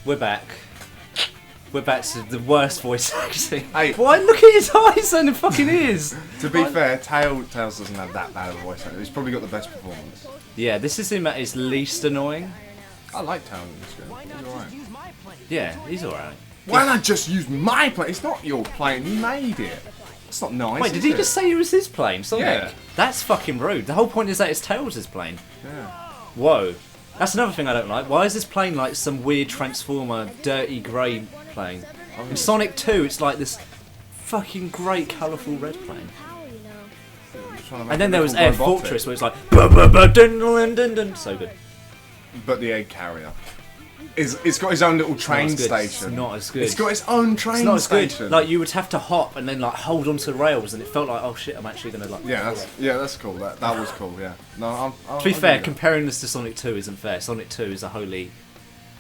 We're back. We're back to the worst voice acting. Hey. Why look at his eyes and the fucking ears? To be fair, Tails doesn't have that bad of a voice actor. He's probably got the best performance. Yeah, this is him at his least annoying. I like Tails in this game. He's alright. Yeah, he's alright. Why not just use my plane? It's not your plane. He made it. It's not nice. Wait, did he just say it was his plane? Sonic? Yeah. That's fucking rude. The whole point is that it's Tails' plane. Yeah. Whoa. That's another thing I don't like. Why is this plane like some weird Transformer, dirty grey plane? In Sonic 2, it's like this fucking great, colourful red plane. And then there was Air Fortress, where it's like... So good. But the egg carrier. It's got his own little train station. It's not as good. It's got its own train station. Like, you would have to hop and then like hold onto the rails, and it felt like, oh shit, I'm actually gonna like. Yeah, that's cool. That was cool. Yeah. No, to be fair, comparing this to Sonic 2 isn't fair. Sonic 2 is a holy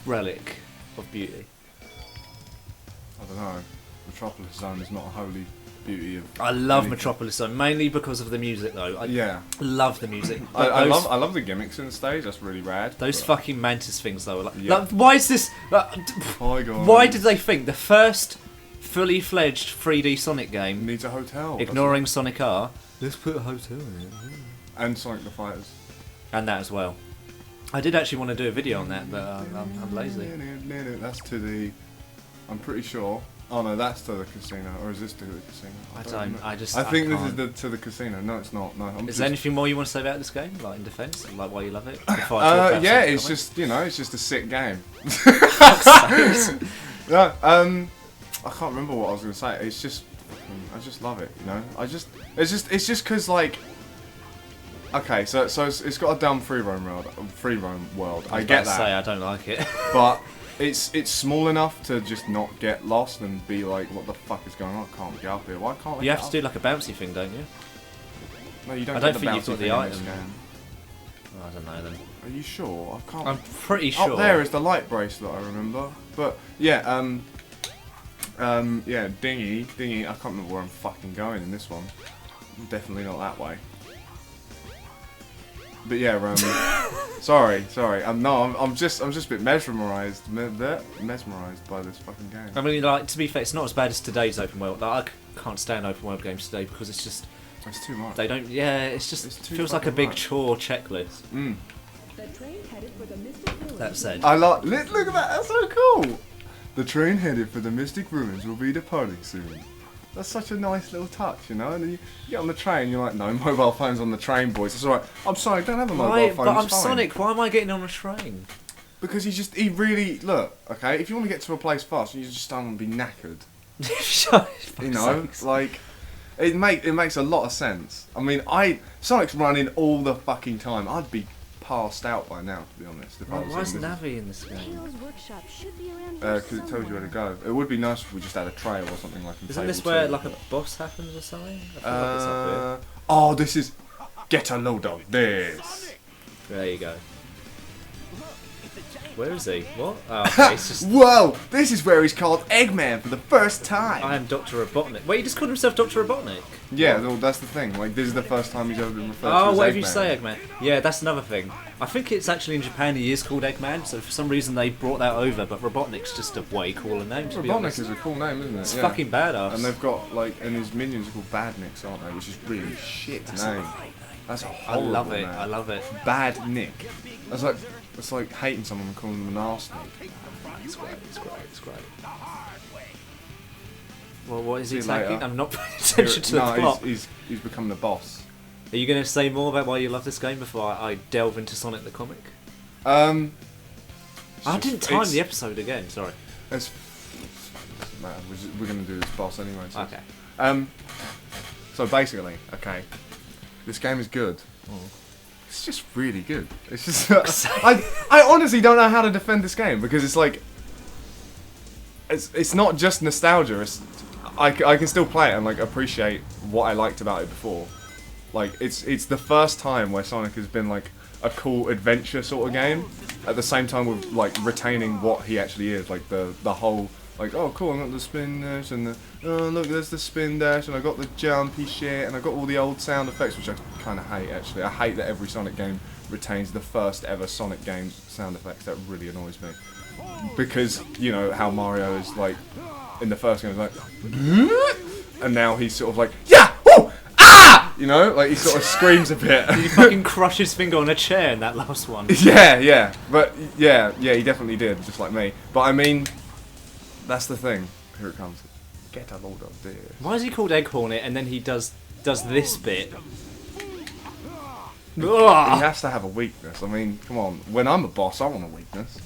relic of beauty. I don't know. Metropolis Zone is not a holy beauty of. I love anything. Metropolis Zone mainly because of the music, though. I love the music. I love the gimmicks in the stage. That's really rad. Those fucking Mantis things, though. Like, Yeah. like, why is this? Why did they think the first fully fledged 3D Sonic game needs a hotel? ignoring Sonic R? Let's put a hotel in it. And Sonic the Fighters. And that as well. I did actually want to do a video on that, but I'm lazy. That's to the. I'm pretty sure. Oh no, that's to the casino, or is this to the casino? I think this is to the casino. No, it's not. No. Is there anything more you want to say about this game, like in defence, like why you love it? Yeah, it's just it's just a sick game. No, I can't remember what I was gonna say. It's just, I just love it. You know, it's just because like. Okay, so it's got a dumb free roam world. I get that. Say I don't like it, but it's small enough to just not get lost and be like, what the fuck is going on? I can't get up here. Why can't I? You have to do like a bouncy thing, don't you? No, you don't. I don't think you've got the item. Oh, I don't know then. Are you sure? I can't. I'm pretty sure. Up there is the light bracelet. I remember, but yeah, yeah, dinghy. I can't remember where I'm fucking going in this one. Definitely not that way. But yeah, sorry. I'm just a bit mesmerised by this fucking game. I mean, like, to be fair, it's not as bad as today's open world. Like, I can't stand open world games today because it's just. It's too much. They don't. Yeah, it's feels like a big chore checklist. Mm. That said, I like. Look at that. That's so cool. The train headed for the Mystic Ruins will be departing soon. That's such a nice little touch, you know. And then you get on the train, you're like, no mobile phones on the train, boys. It's alright. I'm sorry, I don't have a mobile phone. But I'm it's fine. Sonic. Why am I getting on a train? Because he really look. Okay, if you want to get to a place fast, you just don't want to be knackered. You know, like it makes a lot of sense. I mean, Sonic's running all the fucking time. I'd be passed out by now, to be honest. Why is Navi in this game? Because it tells you where to go. It would be nice if we just had a trail or something like. Isn't this where like a boss happens or something? I feel like it's up here. Oh, this is. Get a load of this. There you go. Where is he? What? Oh, okay, it's just. Whoa! This is where he's called Eggman for the first time. I am Dr. Robotnik. Wait, he just called himself Dr. Robotnik? Yeah, well, that's the thing. Like, this is the first time he's ever been referred to as Eggman. Oh, whatever you say, Eggman. Yeah, that's another thing. I think it's actually in Japan he is called Eggman, so for some reason they brought that over, but Robotnik's just a way cooler name, to be honest. Robotnik is a cool name, isn't it? It's fucking badass. And they've got, like, and his minions are called Badniks, aren't they? Which is really shit name. That's a horrible I love it. name. I love it. Bad Nick. It's like hating someone and calling them an arsenic. It's great. Well, what is he attacking? I'm not paying attention to the plot. He's become the boss. Are you going to say more about why you love this game before I delve into Sonic the comic? I didn't time the episode again. Sorry. We're going to do this boss anyway. So. Okay. So basically, okay, this game is good. It's just really good. It's just I honestly don't know how to defend this game because it's like it's not just nostalgia. I can still play it and like appreciate what I liked about it before. Like it's the first time where Sonic has been like a cool adventure sort of game at the same time with like retaining what he actually is. Like the whole like, oh cool, I got the spin dash and the look, there's the spin dash and I got the jumpy shit and I got all the old sound effects, which I kind of hate actually. I hate that every Sonic game retains the first ever Sonic game's sound effects. That really annoys me. because you know how Mario is like in the first game, was like, and now he's sort of like, yeah, oh, ah, you know, like he sort of screams a bit. Did he fucking crush his finger on a chair in that last one? Yeah, but yeah, he definitely did, just like me. But I mean, that's the thing. Here it comes. Get a load of this. Why is he called Egg Hornet and then he does this bit? He has to have a weakness. I mean, come on. When I'm a boss, I want a weakness.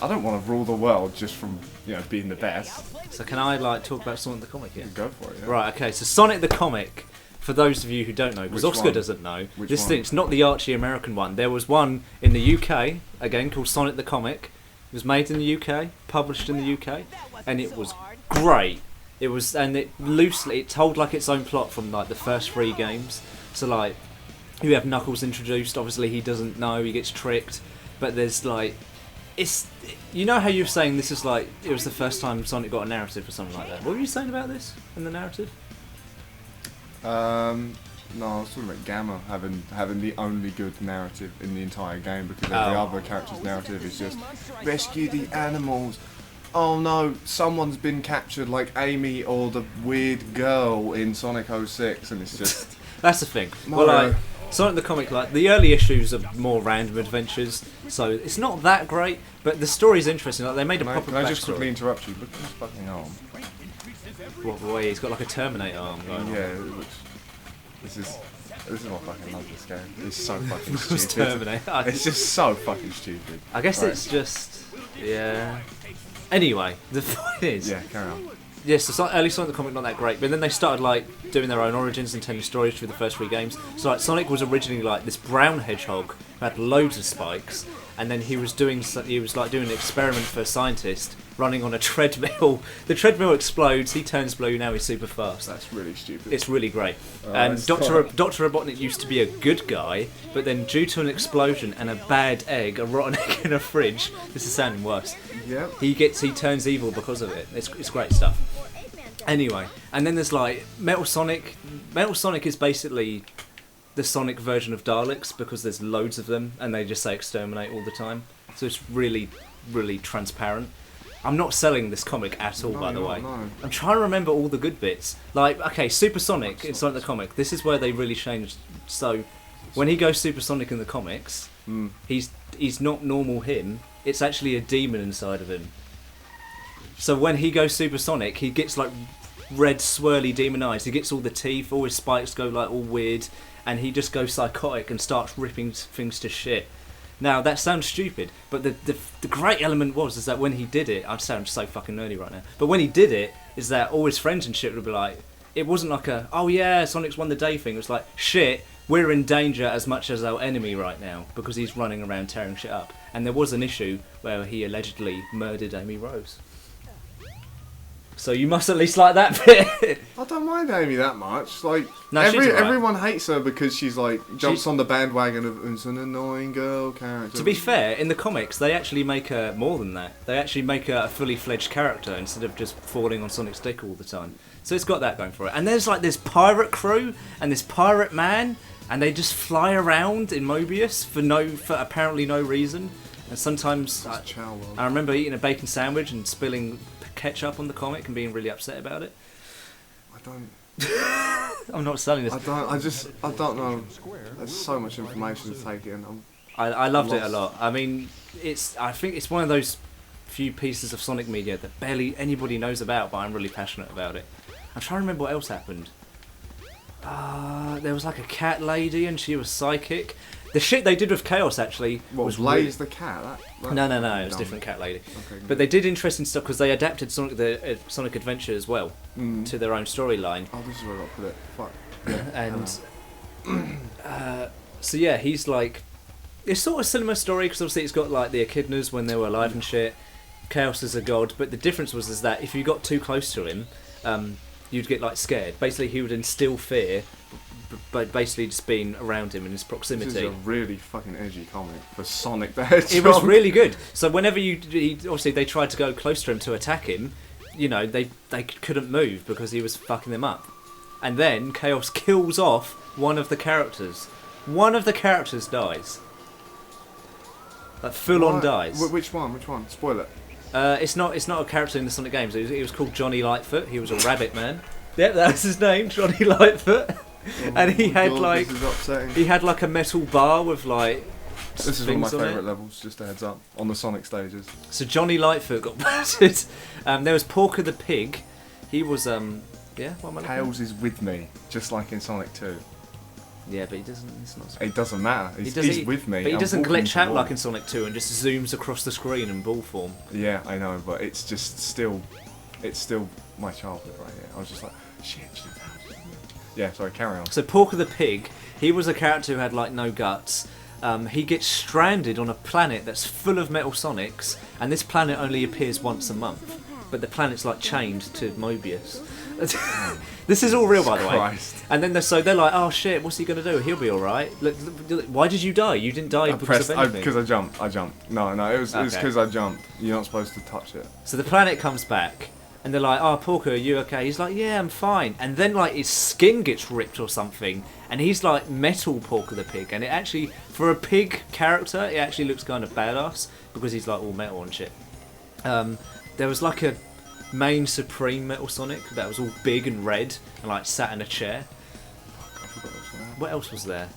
I don't want to rule the world just from, you know, being the best. So can I like talk about Sonic the Comic here? Go for it. Yeah. Right. Okay. So Sonic the Comic, for those of you who don't know, because Which Oscar one? doesn't know, Which this one? thing, it's not the Archie American one. There was one in the UK again called Sonic the Comic. It was made in the UK, published in the UK, and it was great. It was, and it told like its own plot from like the first 3 games. So like, you have Knuckles introduced. Obviously, he doesn't know. He gets tricked. But there's like, you know how you were saying this is like it was the first time Sonic got a narrative or something like that. What were you saying about this in the narrative? No, I was talking about Gamma having the only good narrative in the entire game, because every other character's narrative is just rescue the animals. Oh no, someone's been captured, like Amy or the weird girl in Sonic 06, and it's just... That's the thing. Mario. Well, like, Sonic the Comic, like, the early issues are more random adventures, so it's not that great, but the story's interesting. Like, they made a proper Can I just backstory. quickly interrupt you? Look at his fucking arm. What way? He's got like a Terminator arm going on. Yeah, this is why I fucking love this game. It's so fucking It's stupid. Terminator. It's just so fucking stupid. I guess Right. it's just... Yeah... Anyway, the point is... Yeah, carry on. Yes, the early Sonic the Comic not that great, but then they started like doing their own origins and telling stories through the first 3 games. So like Sonic was originally like this brown hedgehog who had loads of spikes, and then he was doing an experiment for a scientist running on a treadmill. The treadmill explodes, he turns blue, now he's super fast. That's really stupid. It's really great. And Dr. Robotnik used to be a good guy, but then due to an explosion and a bad egg, a rotten egg in a fridge, this is sounding worse. Yep. He turns evil because of it. It's great stuff. Anyway, and then there's like Metal Sonic. Metal Sonic is basically the Sonic version of Daleks, because there's loads of them and they just say exterminate all the time. So it's really, really transparent. I'm not selling this comic at all, by the way. No. I'm trying to remember all the good bits. Like, okay, Super Sonic in Sonic the Comic. This is where they really changed. So, when he goes Super Sonic in the comics, he's not normal him. It's actually a demon inside of him. So when he goes Super Sonic, he gets like red swirly demon eyes. He gets all the teeth, all his spikes go like all weird, and he just goes psychotic and starts ripping things to shit. Now that sounds stupid, but the great element is that when he did it, I sound so fucking nerdy right now, but when he did it, is that all his friends and shit would be like, it wasn't like a, oh yeah, Sonic's won the day thing. It was like, shit, we're in danger as much as our enemy right now, because he's running around tearing shit up. And there was an issue where he allegedly murdered Amy Rose. So you must at least like that bit. I don't mind Amy that much. Like, No, she's alright. everyone hates her because she's like jumps on the bandwagon of it's an annoying girl character. To be fair, in the comics, they actually make her more than that. They actually make her a fully fledged character instead of just falling on Sonic's dick all the time. So it's got that going for it. And there's like this pirate crew and this pirate man, and they just fly around in Mobius for apparently no reason. And sometimes I remember eating a bacon sandwich and spilling ketchup on the comic and being really upset about it. I don't. I'm not selling this. I don't know. There's so much information to take in. I loved it a lot. I mean, I think it's one of those few pieces of Sonic media that barely anybody knows about, but I'm really passionate about it. I'm trying to remember what else happened. There was like a cat lady and she was psychic. The shit they did with Chaos actually was Blaze the cat? No, it was a different cat lady. Okay, but they did interesting stuff because they adapted Sonic Adventure as well to their own storyline. Oh, this is where I got to put it. Fuck. And so yeah, he's like, it's sort of a similar story because obviously it's got like the echidnas when they were alive and shit. Chaos is a god, but the difference is that if you got too close to him, you'd get like scared. Basically, he would instill fear, but basically just being around him in his proximity. This is a really fucking edgy comic for Sonic the Hedgehog. It was really good. So whenever obviously they tried to go close to him to attack him, you know, they couldn't move because he was fucking them up. And then Chaos kills off one of the characters. One of the characters dies. Like full on What? dies. Which one? Which one? Spoil it. It's not a character in the Sonic games. He was called Johnny Lightfoot. He was a rabbit man. Yep, that was his name, Johnny Lightfoot. And he had God, this is upsetting. he had like a metal bar with like This is one of my things on favourite it. levels, just a heads up, on the Sonic stages. So Johnny Lightfoot got murdered. There was Porker the pig. He was yeah. What am I looking at? Tails is with me, just like in Sonic 2. Yeah, but he doesn't. It's not. It doesn't matter. He's He with me. But he I'm doesn't walking glitch out toward- like in Sonic 2 and just zooms across the screen in ball form. Yeah, I know, but it's just still, it's still my childhood right here. I was just like, shit. Yeah, sorry, carry on. So Porker the pig, he was a character who had like no guts. He gets stranded on a planet that's full of Metal Sonics, and this planet only appears once a month. But the planet's like chained to Mobius. This is all real, by the way. Christ. And then they're like, oh shit, what's he gonna do? He'll be all right. Look, why did you die? You didn't die because of anything. Because I jumped. No, it was Okay. because I jumped. You're not supposed to touch it. So the planet comes back, and they're like, oh, Porker, are you okay? He's like, yeah, I'm fine. And then like his skin gets ripped or something, and he's like Metal Porker the pig. And it actually, for a pig character, it actually looks kind of badass because he's like all metal and shit. There was like a main Supreme Metal Sonic that was all big and red and like sat in a chair. I forgot what was that. What else was there?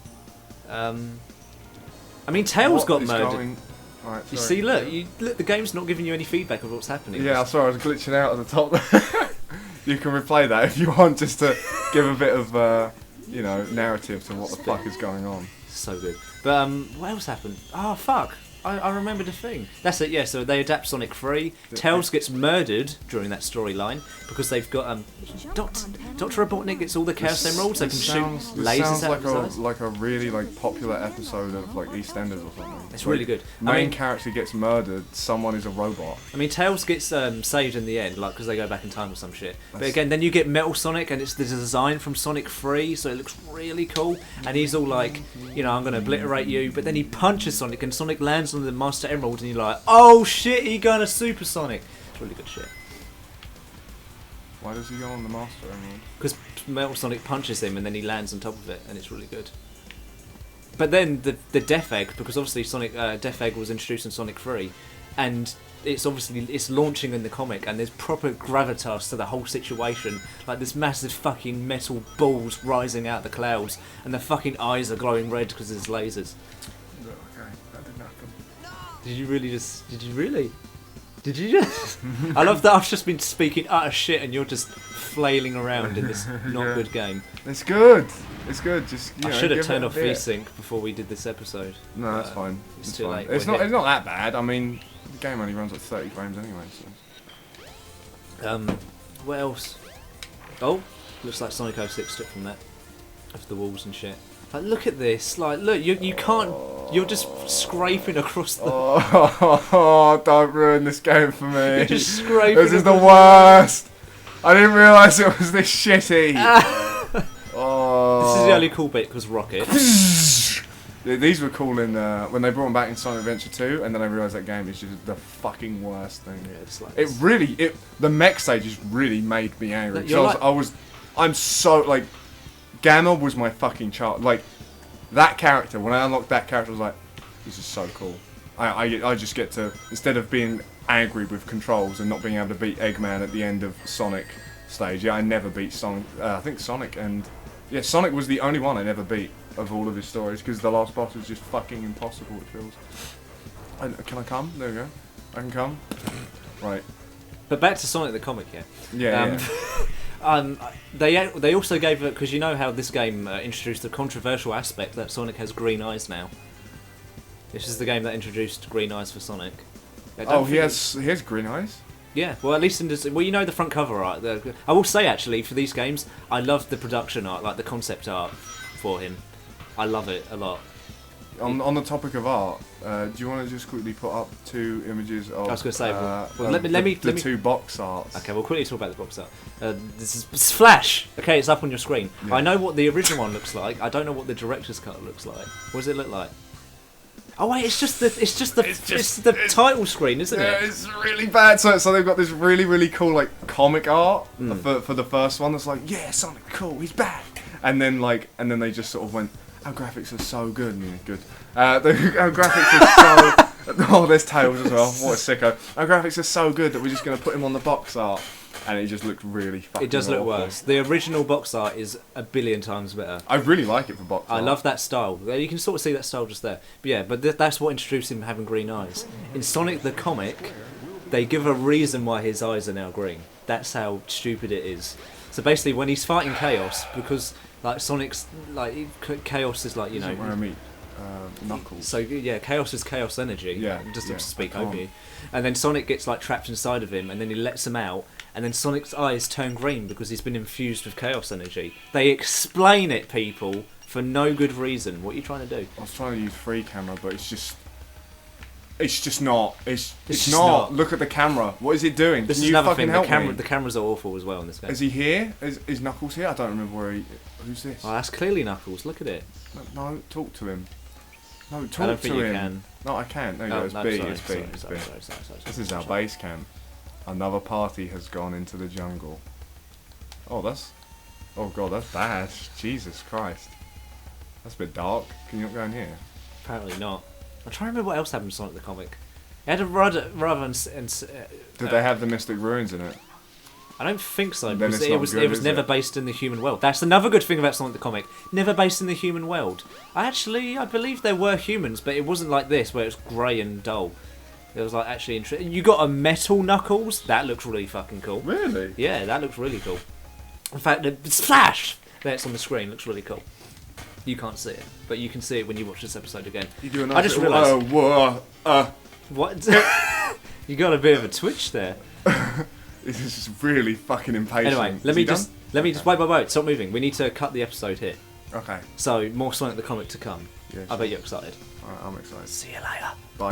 I mean, Tails got murdered. Alright, You sorry. see, look, the game's not giving you any feedback of what's happening. Yeah, sorry, I was glitching out at the top. You can replay that if you want, just to give a bit of, narrative to what the fuck is going on. So good. But what else happened? Oh fuck! I remembered a thing. That's it. Yeah. So they adapt Sonic 3. Tails gets murdered during that storyline because they've got Dr. Robotnik gets all the Chaos Emeralds. They can shoot lasers sounds out like of his eyes. like a really popular episode of like EastEnders or something. It's Like, really good. Main character gets murdered. Someone is a robot. I mean, Tails gets saved in the end, like because they go back in time or some shit. But again, then you get Metal Sonic, and it's the design from Sonic 3, so it looks really cool. And he's all like, I'm gonna obliterate you. But then he punches Sonic, and Sonic lands on the Master Emerald, and you're like, oh shit, he gonna Super Sonic. It's really good shit. Why does he go on the Master Emerald? Because Metal Sonic punches him, and then he lands on top of it, and it's really good. But then the Death Egg, because obviously Sonic Death Egg was introduced in Sonic 3, and it's launching in the comic, and there's proper gravitas to the whole situation. Like this massive fucking metal balls rising out the clouds, and the fucking eyes are glowing red because there's lasers. Okay, that didn't happen. Did you really just? Did you really? Did you just? I love that I've just been speaking utter shit, and you're just flailing around in this not Yeah. good game. It's good. It's good. Just I should have turned off bit. VSync before we did this episode. No, that's fine. It's It's too fine. late. It's We're not. hit. It's not that bad. I mean, the game only runs at 30 frames anyway. So. What else? Oh, looks like Sonic 06 took from that, off the walls and shit. Like, look at this. Like, look, you can't. You're just scraping across the. Oh, don't ruin this game for me. You're just scraping. This is the across worst. I didn't realise it was this shitty. Oh. This is the only cool bit because Rocket. These were cool in when they brought them back in Sonic Adventure 2, and then I realised that game is just the fucking worst thing. Yeah, it's like The mech stages really made me angry. You're I'm so like, Gamma was my fucking child. Like, that character, when I unlocked that character, I was like, this is so cool. I just get to, instead of being angry with controls and not being able to beat Eggman at the end of Sonic stage. Yeah, I never beat Sonic. I think Sonic was the only one I never beat of all of his stories, because the last boss was just fucking impossible, it feels. Can I come? There we go. I can come. Right. But back to Sonic the comic, yeah. Yeah. They also gave it, because you know how this game introduced the controversial aspect that Sonic has green eyes now. This is the game that introduced green eyes for Sonic. He has green eyes? Yeah, well, at least in this, well, you know the front cover art. I will say actually, for these games, I love the production art, like the concept art for him. I love it a lot. On the topic of art, do you want to just quickly put up two images of? I was going to say, the two box arts. Okay, we'll quickly talk about the box art. This is Flash. Okay, it's up on your screen. Yeah. I know what the original one looks like. I don't know what the director's cut looks like. What does it look like? Oh wait, it's just the title screen, isn't Yeah, it? it's really bad. So they've got this really cool like comic art for the first one. That's like, yeah, Sonic, cool, he's back. And then they just sort of went, our graphics are so good. And good. Our graphics Oh, there's Tails as well. What a sicko. Our graphics are so good that we're just going to put him on the box art. And it just looks really fucking It does look awful. worse. The original box art is a billion times better. I really like it for box art. I love that style. You can sort of see that style just there. But yeah, but that's what introduced him having green eyes. In Sonic the comic, they give a reason why his eyes are now green. That's how stupid it is. So basically, when he's fighting Chaos, because like Sonic's like Chaos is like, you know. Where I meet Knuckles. So yeah, Chaos is Chaos energy. Yeah, Just yeah. to speak over you. And then Sonic gets like trapped inside of him, and then he lets him out. And then Sonic's eyes turn green because he's been infused with Chaos energy. They explain it, people, for no good reason. What are you trying to do? I was trying to use free camera, but it's just not. It's just not. not. Look at the camera. What is it doing? This Can is you another fucking thing. help me? The cameras are awful as well in this game. Is he here? Is Knuckles here? I don't remember where he. Who's this? Oh, that's clearly Knuckles. Look at it. No, talk to him. No, talk I don't to think you him. can. No, I can't. No, Oh, it's no, B. sorry, It's B. sorry, It's sorry, B. sorry. This is our base camp. Another party has gone into the jungle. Oh, that's... Oh, God, that's bad. Jesus Christ. That's a bit dark. Can you not go in here? Apparently not. I'm trying to remember what else happened in Sonic the Comic. It had a rather Did they have the Mystic Ruins in it? I don't think so, Then because it's it not was good, it was is never it? based in the human world. That's another good thing about Sonic the Comic. Never based in the human world. I believe there were humans, but it wasn't like this, where it was grey and dull. It was like actually interesting. You got a metal Knuckles? That looks really fucking cool. Really? Yeah, that looks really cool. In fact, the splash! There, it's on the screen. Looks really cool. You can't see it, but you can see it when you watch this episode again. You do a nice I just little, realised... whoa, What? You got a bit of a twitch there. This is just really fucking impatient. Anyway, let me just wait. Stop moving. We need to cut the episode here. Okay. So more Sonic the Comic to come. Yeah, I bet you're excited. Alright, I'm excited. See you later. Bye.